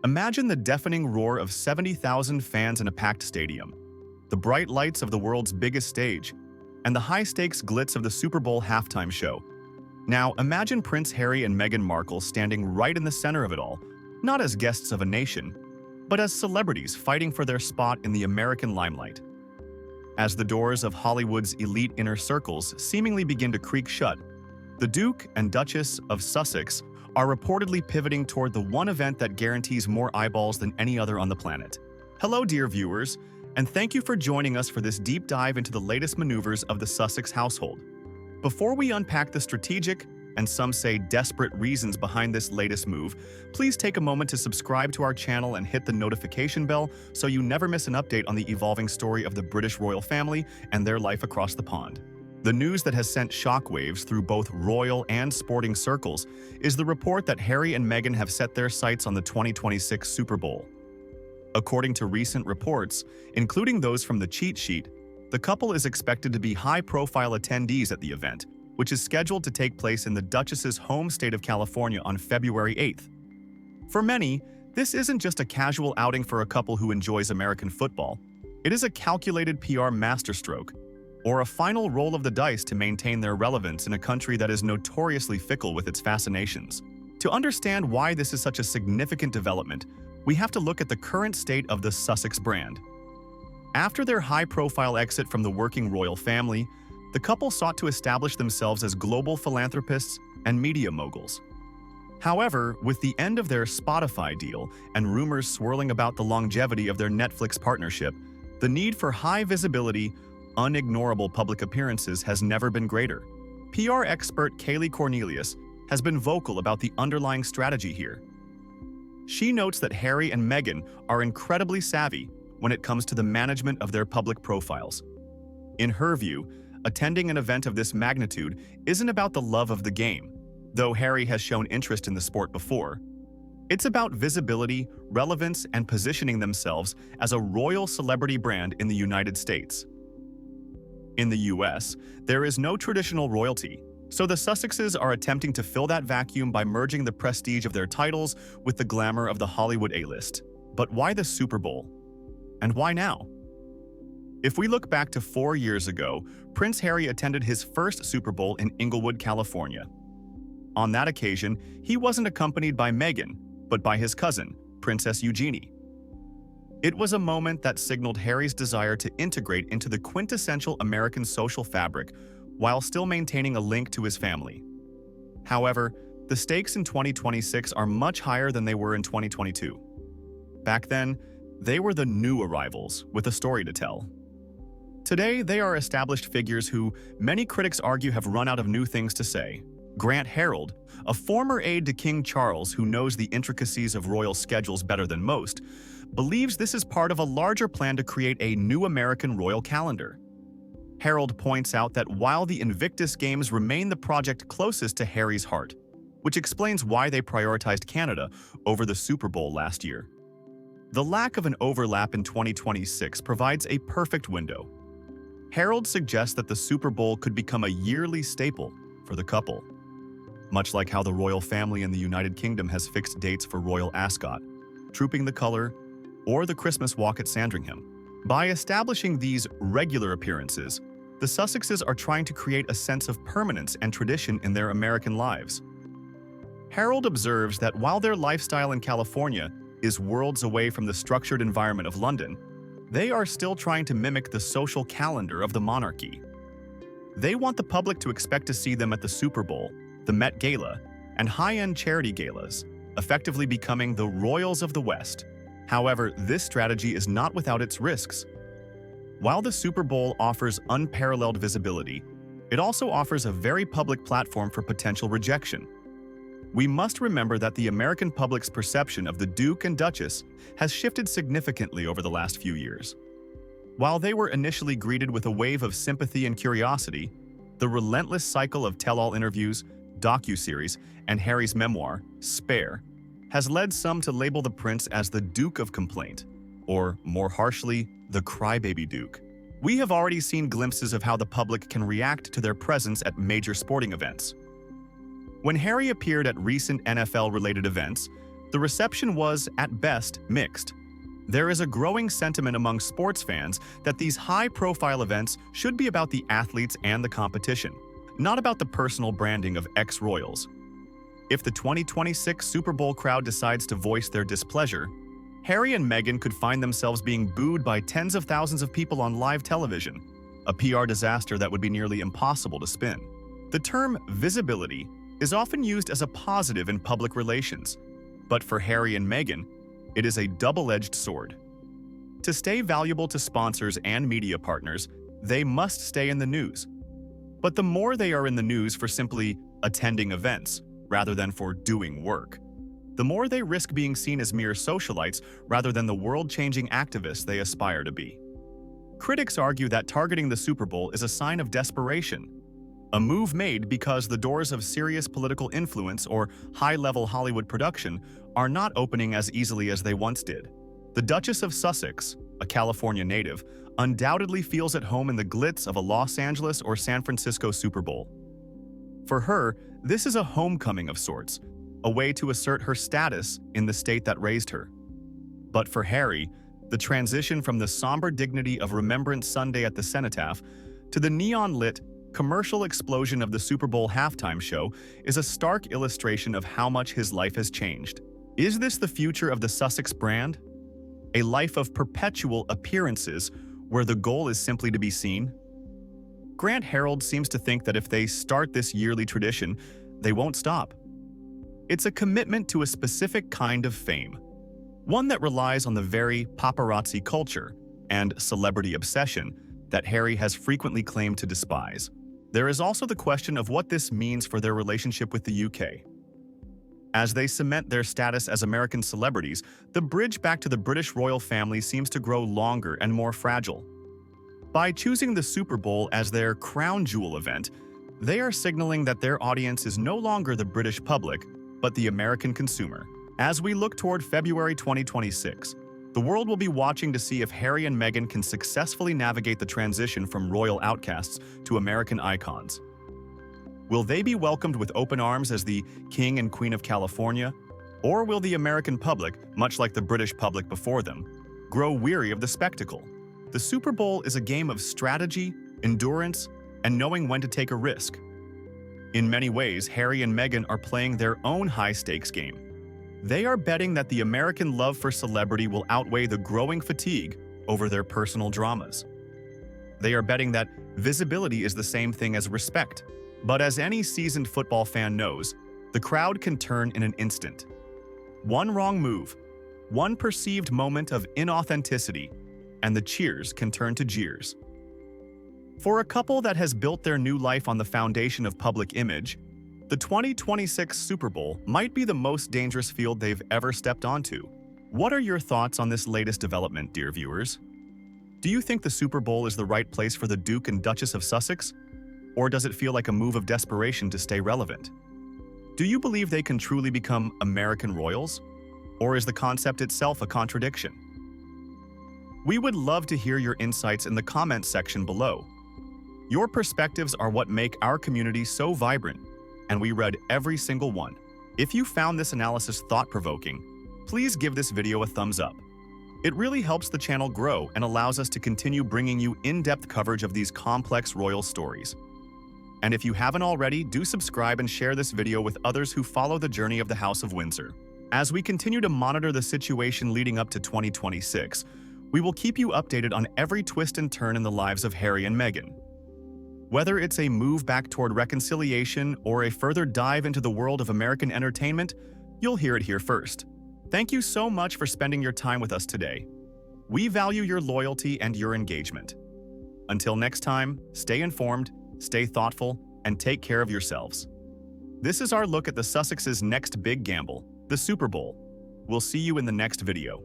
Imagine the deafening roar of 70,000 fans in a packed stadium, the bright lights of the world's biggest stage, and the high-stakes glitz of the Super Bowl halftime show. Now, imagine Prince Harry and Meghan Markle standing right in the center of it all, not as guests of a nation, but as celebrities fighting for their spot in the American limelight. As the doors of Hollywood's elite inner circles seemingly begin to creak shut, the Duke and Duchess of Sussex are reportedly pivoting toward the one event that guarantees more eyeballs than any other on the planet. Hello, dear viewers, and thank you for joining us for this deep dive into the latest maneuvers of the Sussex household. Before we unpack the strategic, and some say desperate reasons behind this latest move, please take a moment to subscribe to our channel and hit the notification bell so you never miss an update on the evolving story of the British royal family and their life across the pond. The news that has sent shockwaves through both royal and sporting circles is the report that Harry and Meghan have set their sights on the 2026 Super Bowl. According to recent reports, including those from the cheat sheet, the couple is expected to be high-profile attendees at the event, which is scheduled to take place in the Duchess's home state of California on February 8th. For many, this isn't just a casual outing for a couple who enjoys American football. It is a calculated PR masterstroke, or a final roll of the dice to maintain their relevance in a country that is notoriously fickle with its fascinations. To understand why this is such a significant development, we have to look at the current state of the Sussex brand. After their high-profile exit from the working royal family, the couple sought to establish themselves as global philanthropists and media moguls. However, with the end of their Spotify deal and rumors swirling about the longevity of their Netflix partnership, the need for high visibility, unignorable public appearances has never been greater. PR expert Kayleigh Cornelius has been vocal about the underlying strategy here. She notes that Harry and Meghan are incredibly savvy when it comes to the management of their public profiles. In her view, attending an event of this magnitude isn't about the love of the game, though Harry has shown interest in the sport before. It's about visibility, relevance, and positioning themselves as a royal celebrity brand in the United States. In the US, there is no traditional royalty, so the Sussexes are attempting to fill that vacuum by merging the prestige of their titles with the glamour of the Hollywood A-list. But why the Super Bowl? And why now? If we look back to 4 years ago, Prince Harry attended his first Super Bowl in Inglewood, California. On that occasion, he wasn't accompanied by Meghan, but by his cousin, Princess Eugenie. It was a moment that signaled Harry's desire to integrate into the quintessential American social fabric while still maintaining a link to his family. However, the stakes in 2026 are much higher than they were in 2022. Back then, they were the new arrivals with a story to tell. Today, they are established figures who many critics argue have run out of new things to say. Grant Harold, a former aide to King Charles who knows the intricacies of royal schedules better than most, believes this is part of a larger plan to create a new American royal calendar. Harold points out that while the Invictus Games remain the project closest to Harry's heart, which explains why they prioritized Canada over the Super Bowl last year. The lack of an overlap in 2026 provides a perfect window. Harold suggests that the Super Bowl could become a yearly staple for the couple, much like how the royal family in the United Kingdom has fixed dates for Royal Ascot, Trooping the Colour, or the Christmas Walk at Sandringham. By establishing these regular appearances, the Sussexes are trying to create a sense of permanence and tradition in their American lives. Harold observes that while their lifestyle in California is worlds away from the structured environment of London, they are still trying to mimic the social calendar of the monarchy. They want the public to expect to see them at the Super Bowl, the Met Gala, and high-end charity galas, effectively becoming the royals of the West. However, this strategy is not without its risks. While the Super Bowl offers unparalleled visibility, it also offers a very public platform for potential rejection. We must remember that the American public's perception of the Duke and Duchess has shifted significantly over the last few years. While they were initially greeted with a wave of sympathy and curiosity, the relentless cycle of tell-all interviews, docuseries, and Harry's memoir, Spare, has led some to label the prince as the Duke of Complaint, or, more harshly, the Crybaby Duke. We have already seen glimpses of how the public can react to their presence at major sporting events. When Harry appeared at recent NFL-related events, The reception was, at best, mixed. There is a growing sentiment among sports fans that these high-profile events should be about the athletes and the competition, not about the personal branding of ex-royals. If the 2026 Super Bowl crowd decides to voice their displeasure, Harry and Meghan could find themselves being booed by tens of thousands of people on live television, a PR disaster that would be nearly impossible to spin. The term visibility is often used as a positive in public relations, but for Harry and Meghan, it is a double-edged sword. To stay valuable to sponsors and media partners, they must stay in the news. But the more they are in the news for simply attending events, rather than for doing work, the more they risk being seen as mere socialites rather than the world-changing activists they aspire to be. Critics argue that targeting the Super Bowl is a sign of desperation, a move made because the doors of serious political influence or high-level Hollywood production are not opening as easily as they once did. The Duchess of Sussex, a California native, undoubtedly feels at home in the glitz of a Los Angeles or San Francisco Super Bowl. For her, this is a homecoming of sorts, a way to assert her status in the state that raised her. But for Harry, the transition from the somber dignity of Remembrance Sunday at the Cenotaph to the neon-lit, commercial explosion of the Super Bowl halftime show is a stark illustration of how much his life has changed. Is this the future of the Sussex brand? A life of perpetual appearances where the goal is simply to be seen? Grant Harold seems to think that if they start this yearly tradition, they won't stop. It's a commitment to a specific kind of fame, one that relies on the very paparazzi culture and celebrity obsession that Harry has frequently claimed to despise. There is also the question of what this means for their relationship with the UK. As they cement their status as American celebrities, the bridge back to the British royal family seems to grow longer and more fragile. By choosing the Super Bowl as their crown jewel event, they are signaling that their audience is no longer the British public, but the American consumer. As we look toward February 2026, the world will be watching to see if Harry and Meghan can successfully navigate the transition from royal outcasts to American icons. Will they be welcomed with open arms as the King and Queen of California? Or will the American public, much like the British public before them, grow weary of the spectacle? The Super Bowl is a game of strategy, endurance, and knowing when to take a risk. In many ways, Harry and Meghan are playing their own high-stakes game. They are betting that the American love for celebrity will outweigh the growing fatigue over their personal dramas. They are betting that visibility is the same thing as respect. But as any seasoned football fan knows, the crowd can turn in an instant. One wrong move, one perceived moment of inauthenticity, and the cheers can turn to jeers. For a couple that has built their new life on the foundation of public image, the 2026 Super Bowl might be the most dangerous field they've ever stepped onto. What are your thoughts on this latest development, dear viewers? Do you think the Super Bowl is the right place for the Duke and Duchess of Sussex? Or does it feel like a move of desperation to stay relevant? Do you believe they can truly become American royals? Or is the concept itself a contradiction? We would love to hear your insights in the comments section below. Your perspectives are what make our community so vibrant, and we read every single one. If you found this analysis thought-provoking, please give this video a thumbs up. It really helps the channel grow and allows us to continue bringing you in-depth coverage of these complex royal stories. And if you haven't already, do subscribe and share this video with others who follow the journey of the House of Windsor. As we continue to monitor the situation leading up to 2026, we will keep you updated on every twist and turn in the lives of Harry and Meghan. Whether it's a move back toward reconciliation or a further dive into the world of American entertainment, you'll hear it here first. Thank you so much for spending your time with us today. We value your loyalty and your engagement. Until next time, stay informed, stay thoughtful, and take care of yourselves. This is our look at the Sussex's next big gamble, the Super Bowl. We'll see you in the next video.